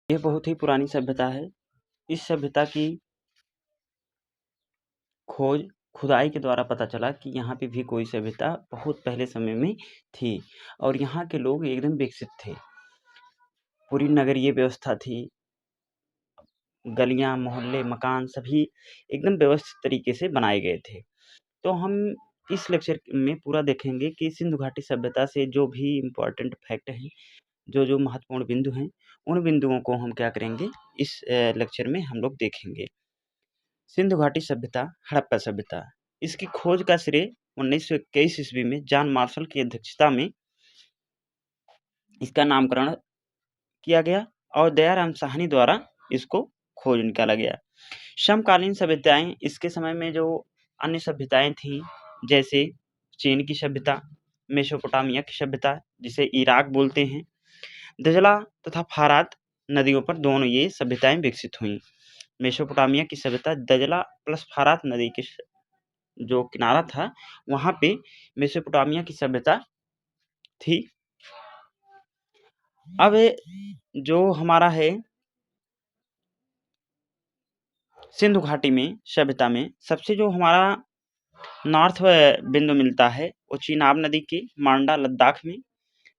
यह बहुत ही पुरानी सभ्यता है। इस सभ्यता की खोज खुदाई के द्वारा पता चला कि यहाँ पे भी कोई सभ्यता बहुत पहले समय में थी और यहाँ के लोग एकदम विकसित थे। पूरी नगरीय व्यवस्था थी, गलियाँ, मोहल्ले, मकान सभी एकदम व्यवस्थित तरीके से बनाए गए थे। तो हम इस लेक्चर में पूरा देखेंगे कि सिंधु घाटी सभ्यता से जो भी इम्पोर्टेंट फैक्ट हैं, जो महत्वपूर्ण बिंदु हैं, उन बिंदुओं को हम क्या करेंगे इस लेक्चर में हम लोग देखेंगे। सिंधु घाटी सभ्यता, हड़प्पा सभ्यता, इसकी खोज का श्रेय 1921 ईस्वी में जॉन मार्शल की अध्यक्षता में इसका नामकरण किया गया और दयाराम साहनी द्वारा इसको खोज निकाला गया। समकालीन सभ्यताएं, इसके समय में जो अन्य सभ्यताएं थीं, जैसे चीन की सभ्यता, मेसोपोटामिया की सभ्यता जिसे इराक बोलते हैं, दजला तथा फारात नदियों पर दोनों ये सभ्यताएं विकसित हुई। मेसोपोटामिया की सभ्यता दजला प्लस फारात नदी के जो किनारा था वहाँ पे मेसोपोटामिया की सभ्यता थी। अब जो हमारा है सिंधु घाटी में सभ्यता में सबसे जो हमारा नॉर्थ बिंदु मिलता है वो चीनाब नदी के मांडा लद्दाख में।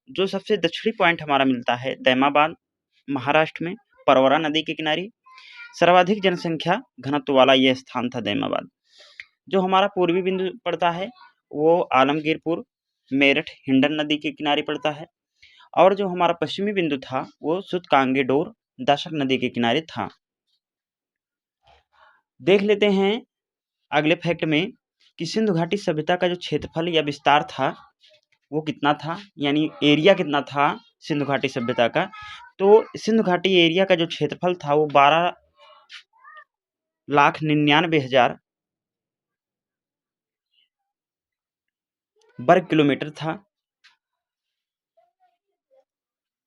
जो सबसे दक्षिणी पॉइंट हमारा मिलता है दैमाबाद महाराष्ट्र में, परवरा नदी के किनारे। सर्वाधिक जनसंख्या घनत्व वाला यह स्थान था दैमाबाद। जो हमारा पूर्वी बिंदु पड़ता है वो आलमगीरपुर, मेरठ, हिंडन नदी के किनारे पड़ता है और जो हमारा पश्चिमी बिंदु था वो सुतकांगेडोर, दाशक नदी के किनारे था। देख लेते हैं अगले फैक्ट में कि सिंधु घाटी सभ्यता का जो क्षेत्रफल या विस्तार था वो कितना था, यानी एरिया कितना था सिंधु घाटी सभ्यता का। तो सिंधु घाटी एरिया का जो क्षेत्रफल था वो 12,99,000 वर्ग किलोमीटर था।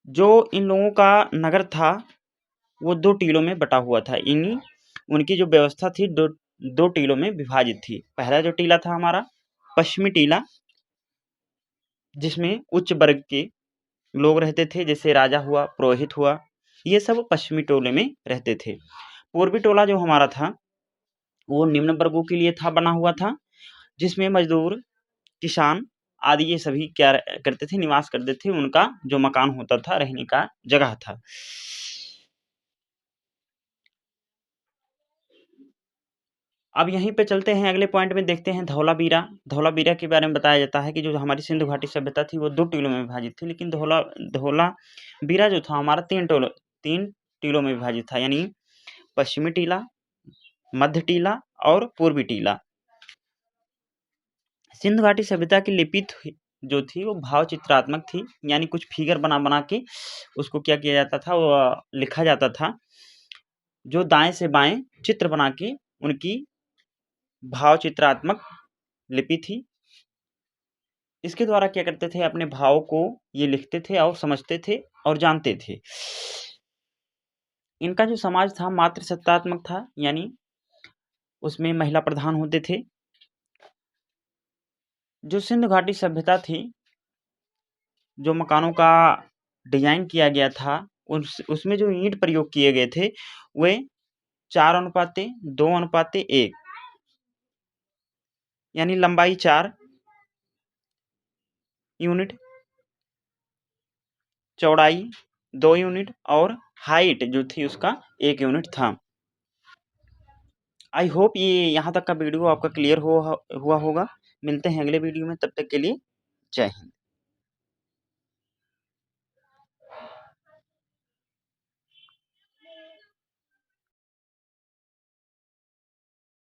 जो इन लोगों का नगर था वो 2 टीलों में बटा हुआ था। उनकी जो व्यवस्था थी दो टीलों में विभाजित थी। पहला जो टीला था हमारा पश्चिमी टीला, जिसमें उच्च वर्ग के लोग रहते थे, जैसे राजा हुआ, पुरोहित हुआ, ये सब पश्चिमी टोले में रहते थे। पूर्वी टोला जो हमारा था वो निम्न वर्गों के लिए था, बना हुआ था, जिसमें मजदूर, किसान आदि ये सभी क्या करते थे, निवास करते थे। उनका जो मकान होता था, रहने का जगह था। अब यहीं पे चलते हैं अगले पॉइंट में, देखते हैं धौलावीरा। धौलावीरा के बारे में बताया जाता है कि जो हमारी सिंधु घाटी सभ्यता थी वो 2 टीलों में विभाजित थी, लेकिन धौलावीरा जो था हमारा 3 टीलों में विभाजित था, यानी पश्चिमी टीला, मध्य टीला और पूर्वी टीला। सिंधु घाटी सभ्यता की लिपि जो थी वो भाव चित्रात्मक थी, यानी कुछ फिगर बना के उसको क्या किया जाता था, वो लिखा जाता था। जो दाएं से बाएं चित्र बना के उनकी भाव चित्रात्मक लिपि थी। इसके द्वारा क्या करते थे, अपने भाव को ये लिखते थे और समझते थे और जानते थे। इनका जो समाज था मातृसत्तात्मक था, यानी उसमें महिला प्रधान होते थे। जो सिंधु घाटी सभ्यता थी, जो मकानों का डिजाइन किया गया था, उसमें जो ईंट प्रयोग किए गए थे वे 4:2:1, यानी लंबाई 4 यूनिट, चौड़ाई 2 यूनिट और हाइट जो थी उसका 1 यूनिट था। आई होप ये यहाँ तक का वीडियो आपका क्लियर हुआ होगा। मिलते हैं अगले वीडियो में, तब तक के लिए जय हिंद।